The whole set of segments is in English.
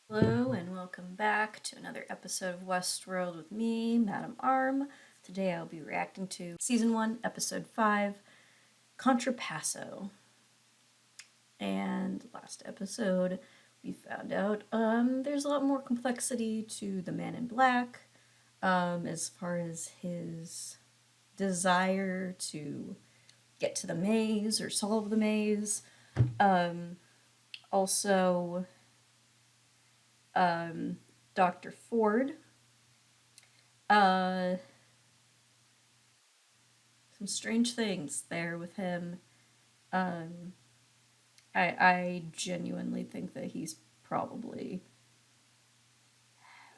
Hello and welcome back to another episode of Westworld with me, Madam Arm. Today I'll be reacting to Season 1, Episode 5, Contrapasso. And last episode we found out there's a lot more complexity to the Man in Black as far as his desire to get to the maze or solve the maze. Also, Dr. Ford. Some strange things there with him. I genuinely think that he's probably.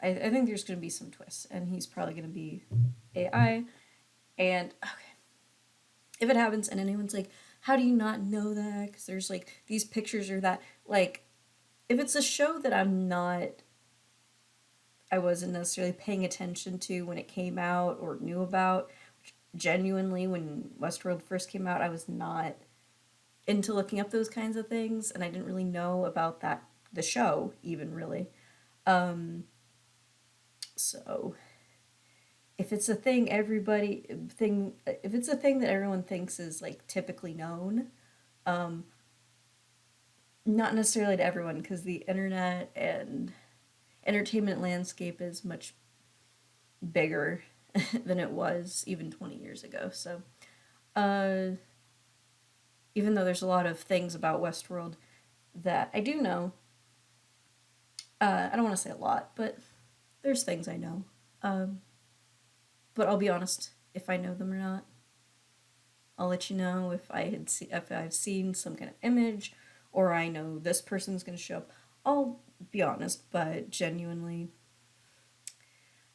I think there's going to be some twists, and he's probably going to be AI. And okay, if it happens, and anyone's like, "How do you not know that?" Because there's like these pictures or that, like, if it's a show that I wasn't necessarily paying attention to when it came out or knew about. Genuinely, when Westworld first came out, I was not into looking up those kinds of things, and I didn't really know about the show, even really. So if it's a thing if it's a thing that everyone thinks is like typically known, not necessarily to everyone, because the internet and entertainment landscape is much bigger than it was even 20 years ago. So, even though there's a lot of things about Westworld that I do know, I don't want to say a lot, but there's things I know. But I'll be honest, if I know them or not, I'll let you know if I've seen some kind of image, or I know this person's going to show up. I'll be honest, but genuinely,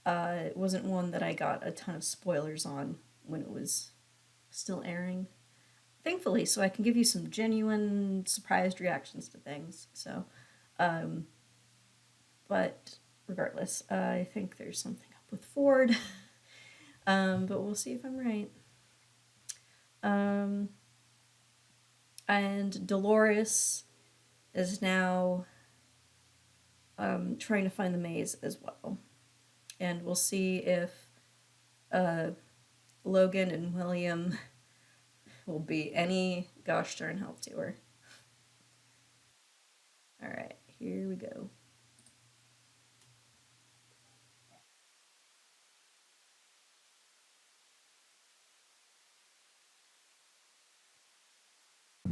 it wasn't one that I got a ton of spoilers on when it was still airing. Thankfully, so I can give you some genuine surprised reactions to things. So, but regardless, I think there's something up with Ford. But we'll see if I'm right. And Dolores is now trying to find the maze as well. And we'll see if Logan and William will be any gosh darn help to her. Alright, here we go.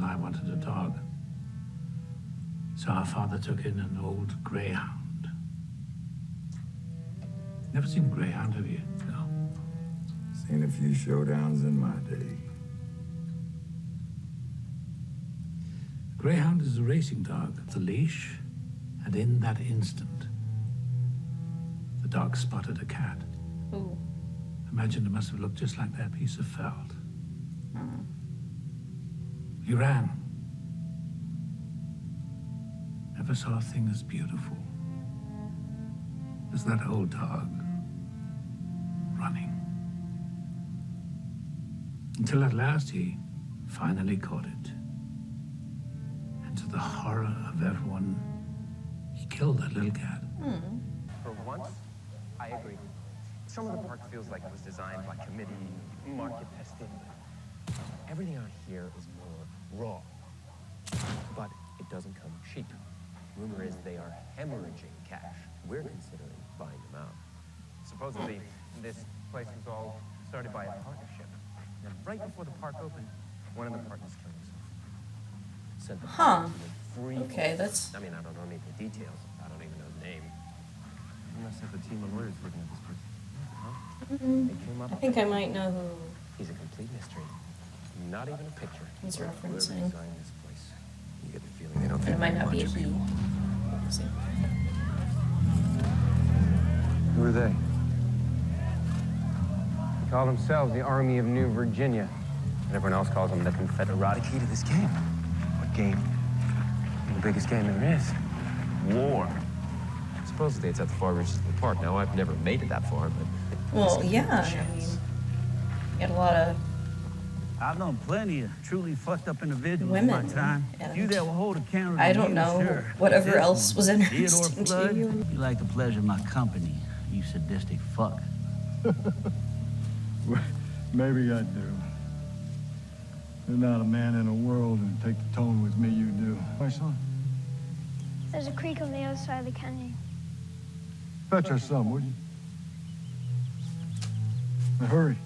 I wanted a dog. So our father took in an old greyhound. Never seen greyhound, have you? No. Seen a few showdowns in my day. Greyhound is a racing dog. The leash, and in that instant, the dog spotted a cat. Ooh. Imagine it must have looked just like that piece of felt. He ran. Never saw a thing as beautiful as that old dog running. Until at last he finally caught it. And to the horror of everyone, he killed that little cat. For once, I agree. Some of the park feels like it was designed by committee, market tested. Everything out here is more raw. But it doesn't come cheap. Rumor is they are hemorrhaging cash. We're considering buying them out. Supposedly, this place was all started by a partnership. And right before the park opened, one of the partners killed himself. Sent the Huh. free. Okay, that's. I mean, I don't know any of the details. I don't even know the name. You must have a team of lawyers working at this person. Huh? They came up. I think I might know who He's a complete mystery. Not even a picture. he's Whoever referencing. designed this place. You get the feeling they don't It think might not much be a of he. people. We'll see. Who are they? They call themselves the Army of New Virginia. And everyone else calls them the Confederati. Key to this game. What game? The biggest game there is. War. Supposedly it's at the far reaches of the park. Now, I've never made it that far, but... Well, yeah, I mean, you had a lot of I've known plenty of truly fucked up individuals in Women, my time. and Few that will hold a candle to I don't you, know sure. whatever This else one, was Theodore interesting to Flood, you. you like the pleasure of my company, you sadistic fuck. Maybe I do. There's not a man in the world who'd take the tone with me you do. My son, There's a creek on the other side of the canyon. fetch us some, would you? Now hurry.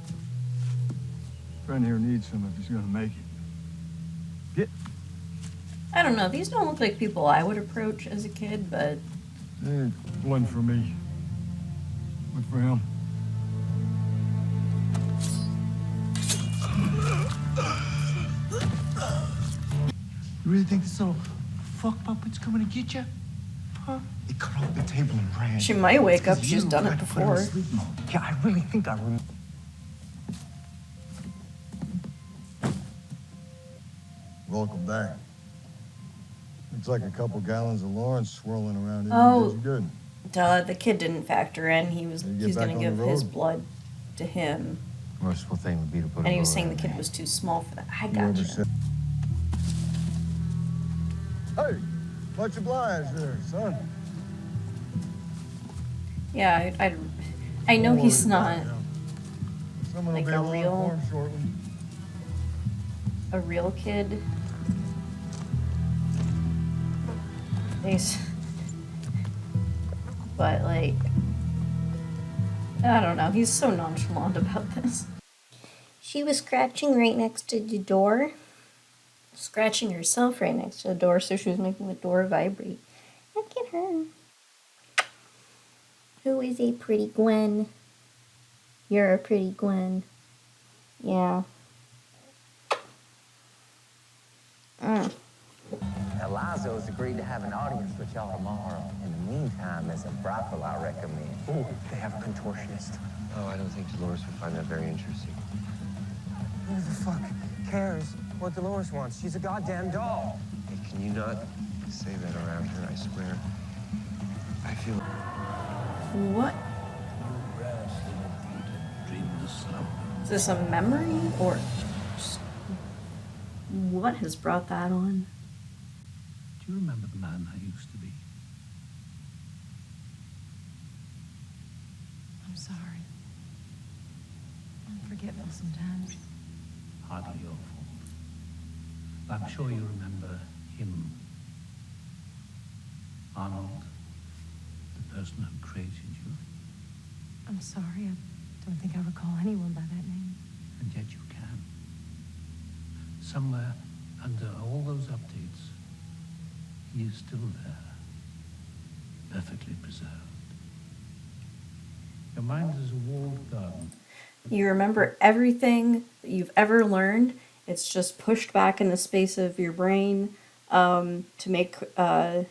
Friend here needs some if he's gonna make it. Get. I don't know. These don't look like people I would approach as a kid, but One for me. One for him. You really think this little fuck puppet's coming to get you? Huh? They cut off the table and ran. she might wake up. It's 'cause She's you done tried it to put her in before. sleep mode. Yeah, I really think I remember. Welcome back. Looks like a couple gallons of Lawrence swirling around here. Oh. Did you good. Duh, the kid didn't factor in. Did you get He's back gonna on give the his road? blood to him, Merciful thing would be to put and he was a saying lower the kid man. was too small for that. I You ever gotcha. said- Hey, much obliged there, son. Yeah, I know Don't he's worry about not it, Someone like will be a along real- for him shortly. a real kid. He's, but like, I don't know. He's so nonchalant about this. She was scratching right next to the door. Scratching herself right next to the door, so she was making the door vibrate. Look at her. Who is a pretty Gwen? You're a pretty Gwen. Yeah. Lazo's agreed to have an audience with y'all tomorrow. In the meantime, there's a brothel I recommend. Oh, they have a contortionist. Oh, I don't think Dolores would find that very interesting. Who the fuck cares what Dolores wants? She's a goddamn doll. Hey, can you not say that around her? I swear. I feel. What? You rest in a deep and dreamless slumber. Is this a memory or just what has brought that on? Do you remember the man I used to be? I'm sorry. I'm forgetful sometimes. Hardly your fault. I'm sure you remember him. Arnold, the person who created you, I'm sorry. I don't think I recall anyone by that name. and yet you can. Somewhere under all those updates, he is still there, perfectly preserved. Your mind is a walled garden. You remember everything that you've ever learned. It's just pushed back in the space of your brain to make to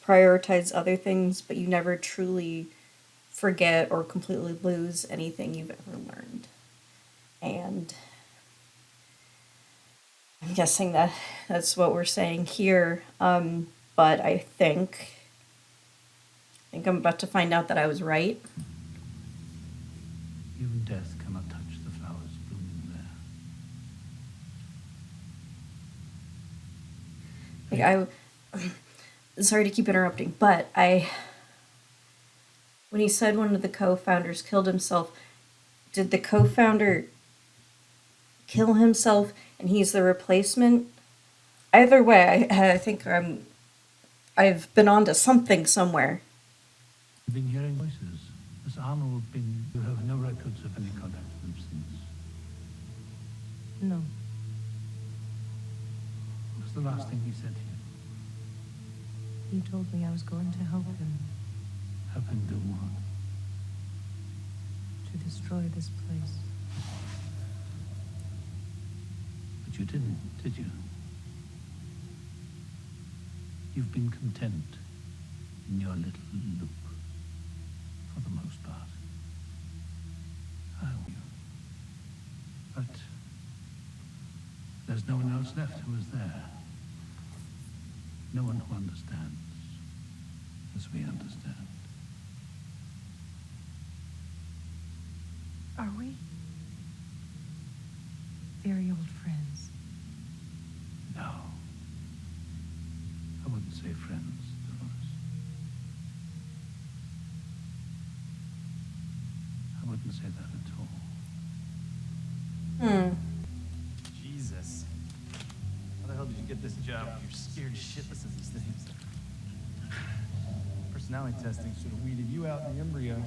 prioritize other things, but you never truly forget or completely lose anything you've ever learned. And I'm guessing that that's what we're saying here. But I think I'm about to find out that I was right. Even death cannot touch the flowers blooming there. Like sorry to keep interrupting, but when he said one of the co-founders killed himself, did the co-founder kill himself and he's the replacement? Either way, I think I've been onto something somewhere. You've been hearing voices. Has Arnold been... You have no records of any contact with him since. No. What was the last thing he said to you? He told me I was going to help him Help him do what? to destroy this place. But you didn't, did you? You've been content in your little loop, for the most part. I will. But there's no one else left who is there. No one who understands as we understand. Are we? Very old friends. say friends, Dolores. I wouldn't say that at all. Jesus. How the hell did you get this job? You're scared shitless of these things. Personality testing should have weeded you out in the embryo.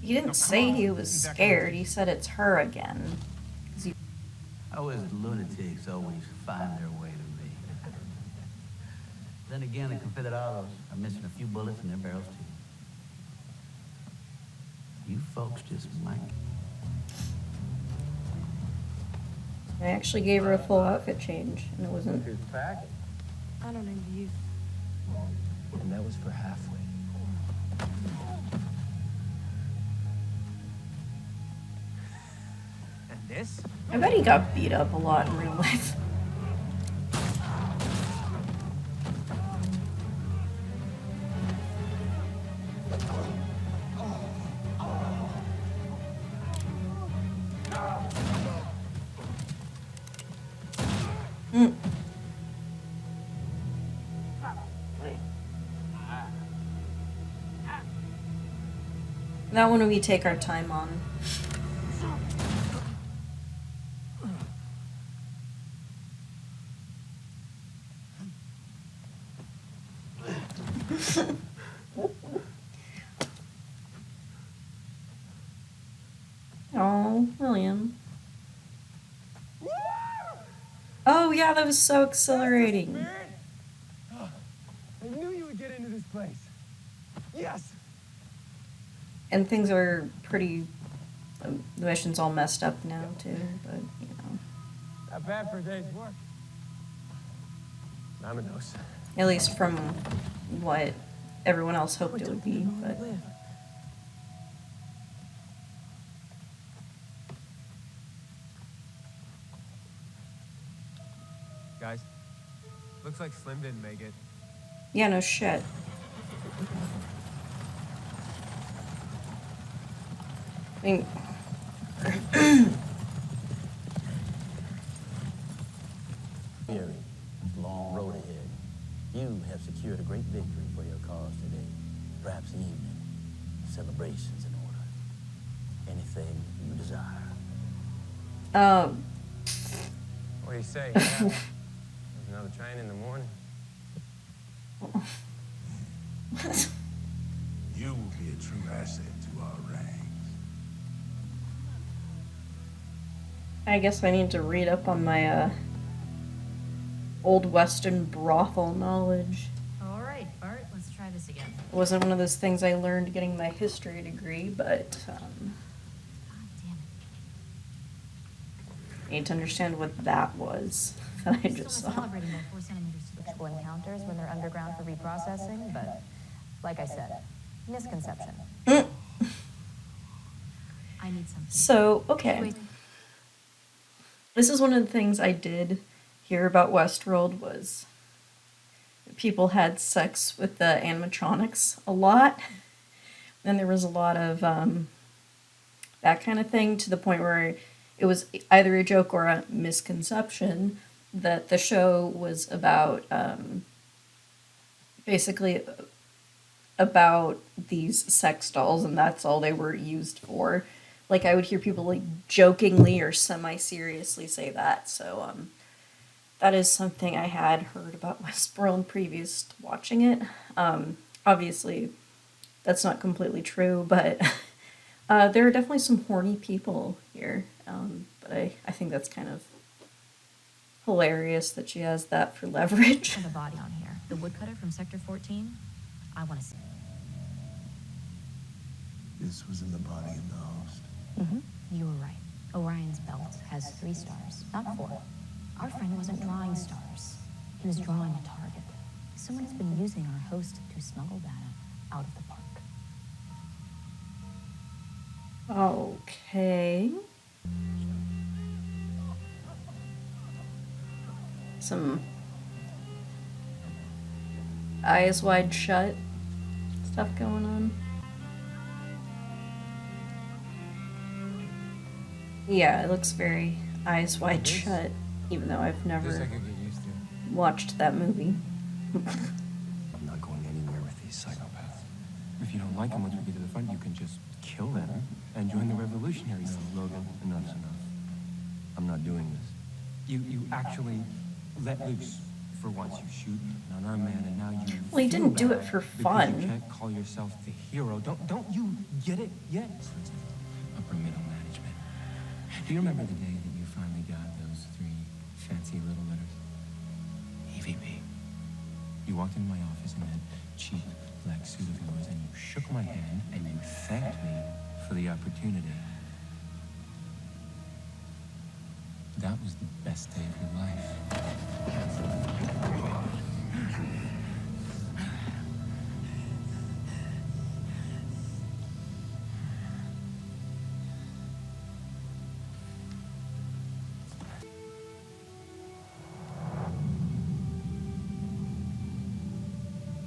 He didn't say he was scared. He said it's her again. How is it lunatics always find their way to me? Then again, the Confederados are missing a few bullets in their barrels, too. You folks just might. I actually gave her a full outfit change, and it wasn't. I don't envy you. And that was for halfway. And this? I bet he got beat up a lot in real life. That one we take our time on. Oh, William. Oh yeah, that was so exhilarating. I knew you would get into this place. Yes. And things are pretty. The mission's all messed up now too, but you know. Not bad for a day's work. Vámonos. At least from what everyone else hoped it would be, but. Guys, looks like Slim didn't make it. Yeah, no shit. I mean, Weary, long road ahead. You have secured a great victory for your cause today. Perhaps the evening. Celebrations in order. Anything you desire. What do you say? Yeah? There's another train in the morning. You will be a true asset to our ranks. I guess I need to read up on my old Western brothel knowledge. All right, Bart, let's try this again. It wasn't one of those things I learned getting my history degree, but God damn I need to understand what that was that I it. just Still saw. calibrating by 4 centimeters to the Actual encounters when they're underground for reprocessing, but like I said, misconception. I need something. So, okay. Wait. This is one of the things I did hear about Westworld was people had sex with the animatronics a lot. And there was a lot of that kind of thing, to the point where it was either a joke or a misconception that the show was about basically about these sex dolls, and that's all they were used for. Like, I would hear people like jokingly or semi-seriously say that. So that is something I had heard about Westworld previous to watching it. Obviously, that's not completely true, but there are definitely some horny people here. But I think that's kind of hilarious that she has that for leverage. And the body on here. The woodcutter from Sector 14. I want to see. This was in the body of the host. Mm-hmm. You were right. Orion's belt has 3 stars, not 4. Our friend wasn't drawing stars. He was drawing a target. Someone's been using our host to smuggle data out of the park. Okay. Some eyes wide shut stuff going on. Yeah, it looks very eyes wide shut, even though I've never This I could get used to. watched that movie. I'm not going anywhere with these psychopaths. If you don't like them once we get to the front, you can just kill them and join the revolutionaries. Logan, enough's enough. I'm not doing this. You actually let loose for once. You shoot an unarmed man, and now you. Well, he didn't do it for because you fun. can't call yourself the hero. Don't you get it yet? Upper middle management. Do you remember the day that you finally got those 3 fancy little letters? EVP. You walked into my office in that cheap black suit of yours, and you shook my hand, and you thanked me for the opportunity. That was the best day of your life.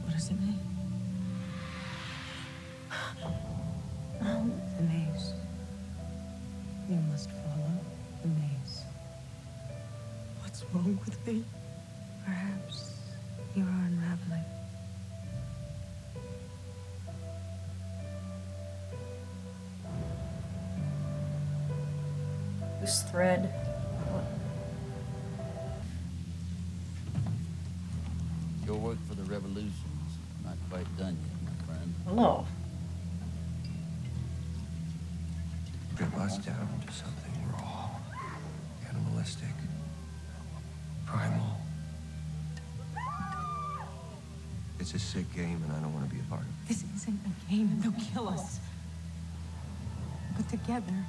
What does it mean? The maze. You must follow the maze. What's wrong with me? Perhaps you are unraveling. This thread. Your work for the revolution's not quite done yet, my friend. Hello. Strip us down to something raw, animalistic, primal. It's a sick game, and I don't want to be a part of it. This isn't a game and they'll kill us. But together,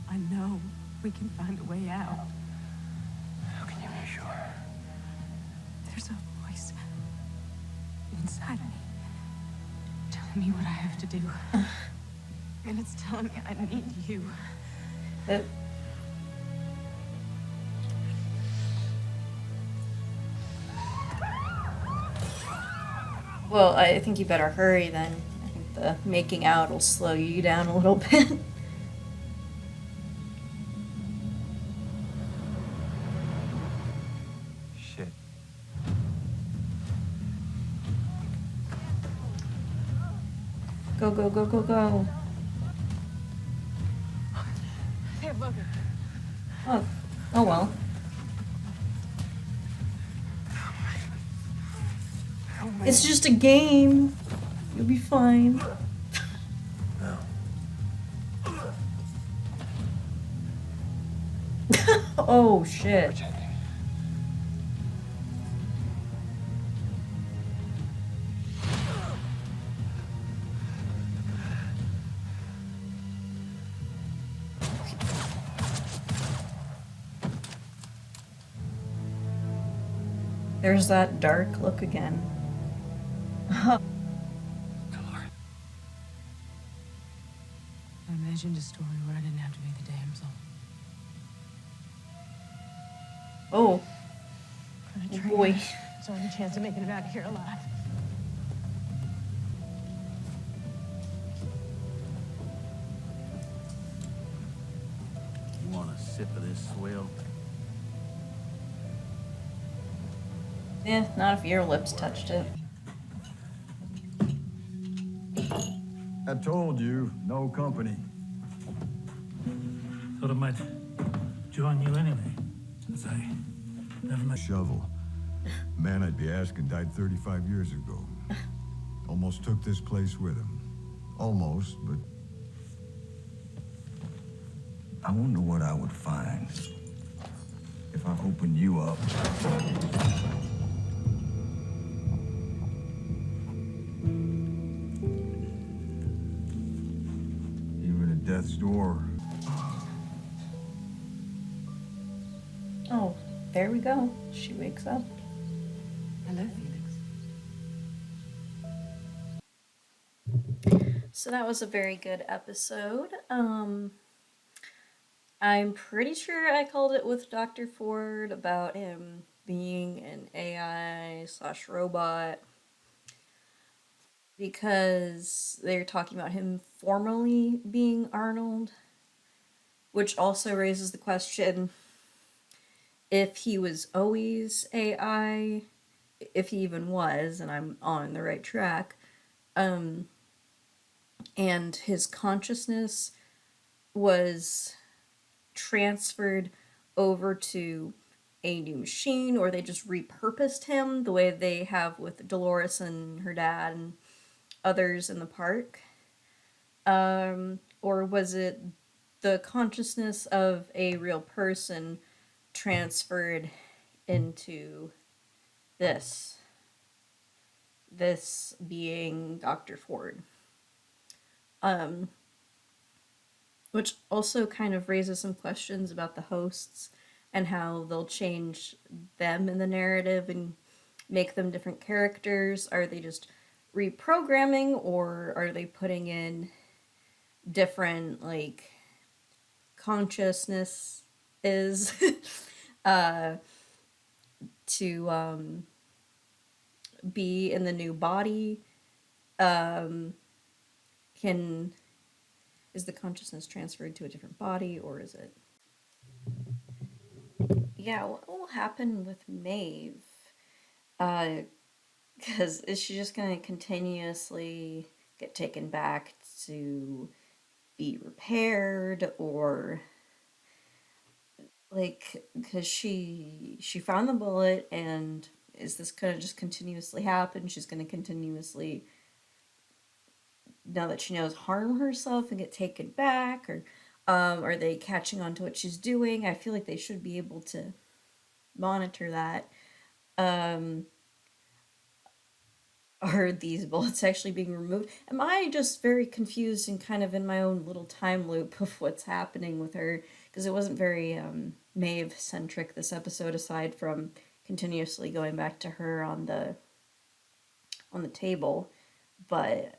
I know we can find a way out. How can you be sure? There's a voice inside me telling me what I have to do. And it's telling me I need you. Well, I think you better hurry then. I think the making out will slow you down a little bit. Shit. Go, go, go, go, go. Hey, Logan. Oh well. It's just a game. You'll be fine. No. Oh shit. There's that dark look again. I imagined a story where I didn't have to be the damsel. Oh. Oh boy. Is there any chance of making it out of here alive? You want a sip of this swill? Eh, not if your lips touched it. I told you, no company. Thought I might join you anyway, since I never met. Shovel. Man I'd be asking died 35 years ago. Almost took this place with him. Almost, but... I wonder what I would find if I opened you up. Even at death's door. Oh, there we go. She wakes up. Hello, Felix. So that was a very good episode. I'm pretty sure I called it with Dr. Ford about him being an AI/robot because they're talking about him formerly being Arnold, which also raises the question if he was always AI if he even was, and I'm on the right track. And his consciousness was transferred over to a new machine, or they just repurposed him the way they have with Dolores and her dad and others in the park. Or was it the consciousness of a real person transferred into this being Dr. Ford? Which also kind of raises some questions about the hosts and how they'll change them in the narrative and make them different characters. Are they just reprogramming, or are they putting in different, like, consciousness is uh, to be in the new body? Can Is the consciousness transferred to a different body, or is it? Yeah, what will happen with Maeve? Because is she just going to continuously get taken back to be repaired, or like, because she found the bullet, and is this going to just continuously happen? She's going to continuously, now that she knows, harm herself and get taken back, or are they catching on to what she's doing? I feel like they should be able to monitor that. Are these bullets actually being removed? Am I just very confused and kind of in my own little time loop of what's happening with her? Because it wasn't very Maeve centric this episode, aside from continuously going back to her on the table, but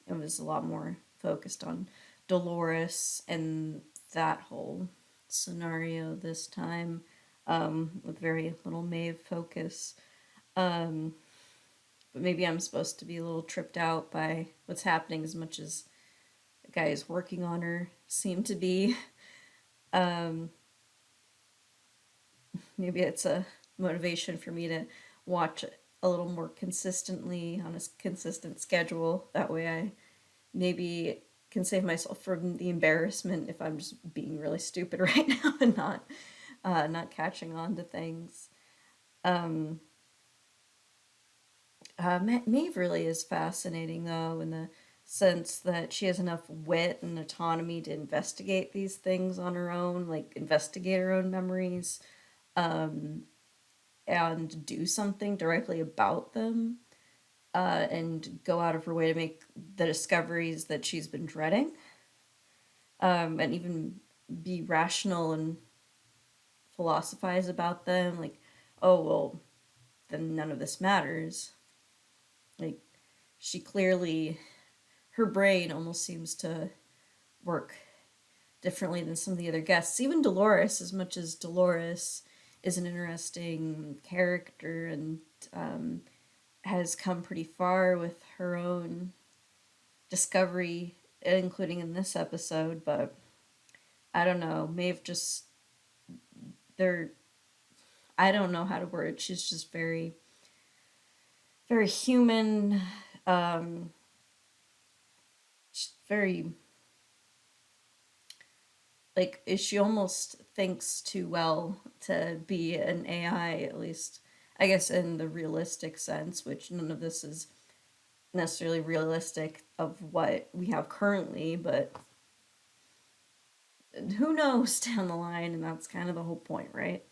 it was a lot more focused on Dolores and that whole scenario this time, with very little Maeve focus. But maybe I'm supposed to be a little tripped out by what's happening as much as the guys working on her seem to be. Maybe it's a motivation for me to watch a little more consistently on a consistent schedule. That way I maybe can save myself from the embarrassment if I'm just being really stupid right now and not catching on to things. Maeve really is fascinating, though, in the sense that she has enough wit and autonomy to investigate these things on her own, like investigate her own memories, and do something directly about them, and go out of her way to make the discoveries that she's been dreading, and even be rational and philosophize about them, like, oh, well, then none of this matters. Like, she clearly, her brain almost seems to work differently than some of the other guests. Even Dolores, as much as Dolores is an interesting character and has come pretty far with her own discovery, including in this episode, but I don't know, Maeve just, they're, I don't know how to word it. She's just very, very human, very, like, she almost thinks too well to be an AI, at least, I guess, in the realistic sense, which none of this is necessarily realistic of what we have currently, but who knows down the line, and that's kind of the whole point, right?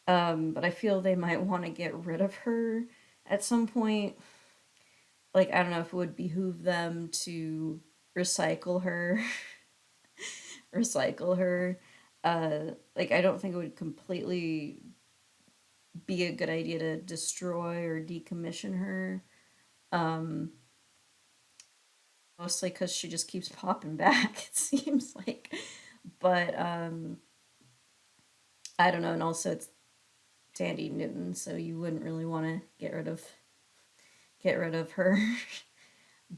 But I feel they might want to get rid of her at some point. Like, I don't know if it would behoove them to recycle her. Recycle her. Like, I don't think it would completely be a good idea to destroy or decommission her. Mostly because she just keeps popping back, it seems like. But I don't know, and also it's Sandy Newton, so you wouldn't really want to get rid of her.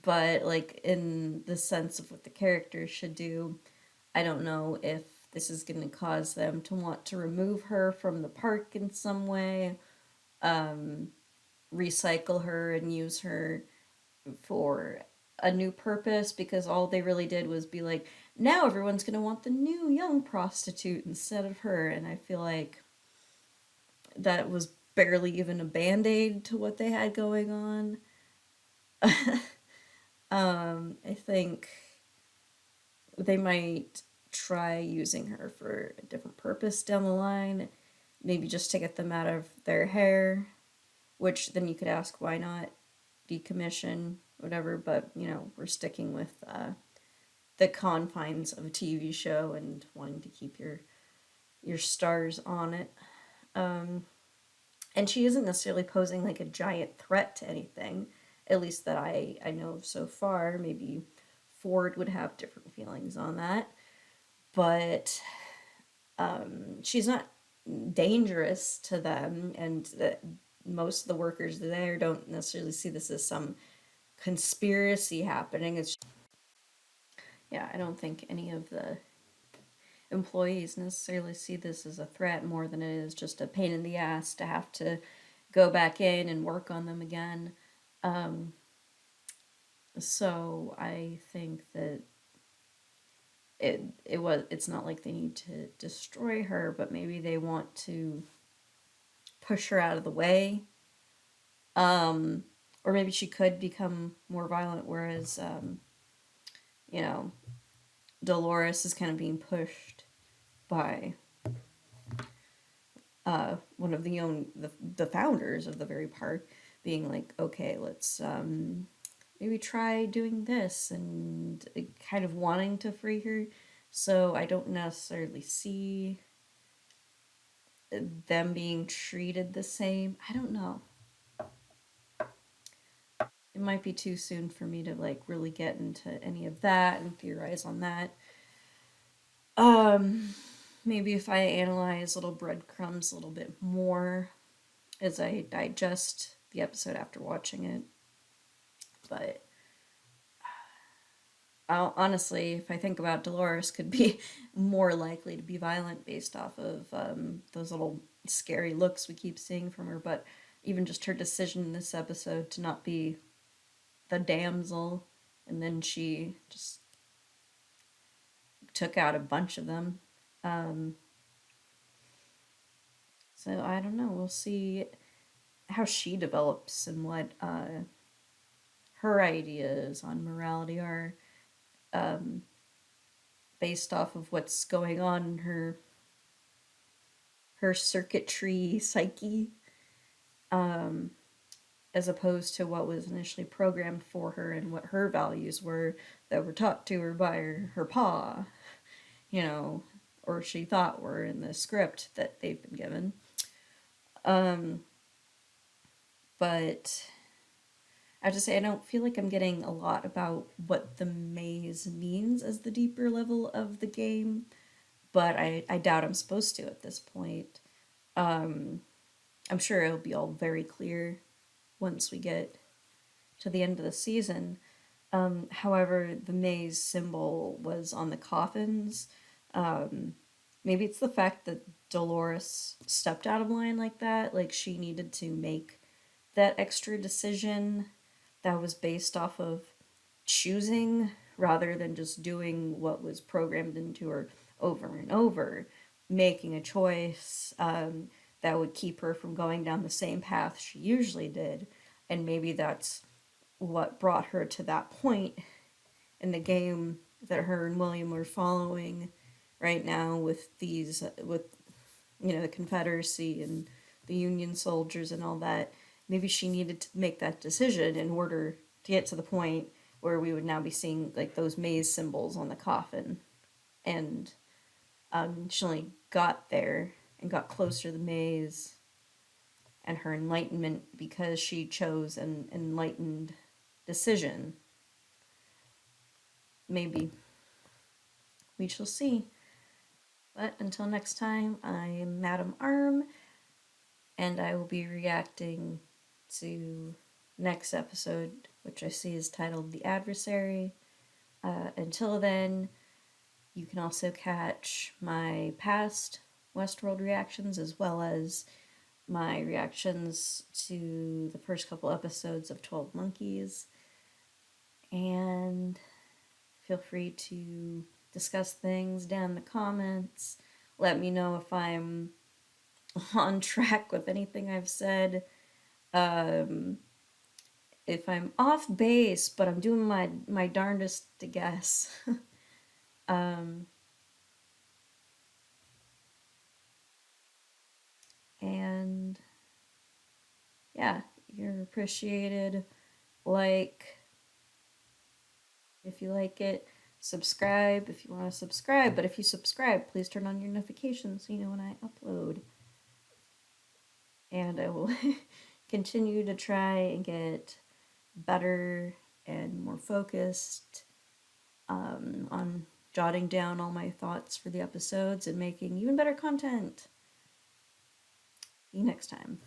But, like, in the sense of what the character should do, I don't know if this is going to cause them to want to remove her from the park in some way. recycle her and use her for a new purpose, because all they really did was be like, now everyone's going to want the new young prostitute instead of her. And I feel like that was barely even a band-aid to what they had going on. I think they might try using her for a different purpose down the line, maybe just to get them out of their hair, which then you could ask why not decommission, whatever, but we're sticking with the confines of a TV show and wanting to keep your stars on it. And she isn't necessarily posing like a giant threat to anything, at least that I know of so far. Maybe Ford would have different feelings on that, but she's not dangerous to them, and that most of the workers there don't necessarily see this as some conspiracy happening. It's yeah, I don't think any of the employees necessarily see this as a threat more than it is just a pain in the ass to have to go back in and work on them again. So I think that it's not like they need to destroy her, but maybe they want to push her out of the way. Or maybe she could become more violent, whereas Dolores is kind of being pushed by one of the founders of the very park, being like, okay, let's maybe try doing this, and kind of wanting to free her. So I don't necessarily see them being treated the same. I don't know. It might be too soon for me to like really get into any of that and theorize on that. Maybe if I analyze little breadcrumbs a little bit more as I digest the episode after watching it. But honestly, if I think about Dolores, could be more likely to be violent based off of those little scary looks we keep seeing from her. But even just her decision in this episode to not be the damsel, and then she just took out a bunch of them. So I don't know. We'll see how she develops and what her ideas on morality are, based off of what's going on in her circuitry psyche, as opposed to what was initially programmed for her and what her values were that were taught to her by her pa, or she thought were in the script that they've been given. But I have to say, I don't feel like I'm getting a lot about what the maze means as the deeper level of the game, but I doubt I'm supposed to at this point. I'm sure it'll be all very clear once we get to the end of the season. However, the maze symbol was on the coffins. Maybe it's the fact that Dolores stepped out of line like that, like she needed to make that extra decision that was based off of choosing rather than just doing what was programmed into her over and over, making a choice that would keep her from going down the same path she usually did. And maybe that's what brought her to that point in the game that her and William were following right now with the Confederacy and the Union soldiers and all that. Maybe she needed to make that decision in order to get to the point where we would now be seeing like those maze symbols on the coffin. And she only got there and got closer to the maze and her enlightenment because she chose an enlightened decision. Maybe. We shall see. But until next time, I am Madam Arm, and I will be reacting to next episode, which I see is titled The Adversary. Until then, you can also catch my past Westworld reactions as well as my reactions to the first couple episodes of 12 Monkeys. And feel free to discuss things down in the comments. Let me know if I'm on track with anything I've said. If I'm off base, but I'm doing my darndest to guess. And yeah, you're appreciated. Like, if you like it, subscribe if you want to subscribe. But if you subscribe, please turn on your notifications so you know when I upload. And I will continue to try and get better and more focused on jotting down all my thoughts for the episodes and making even better content. See you next time.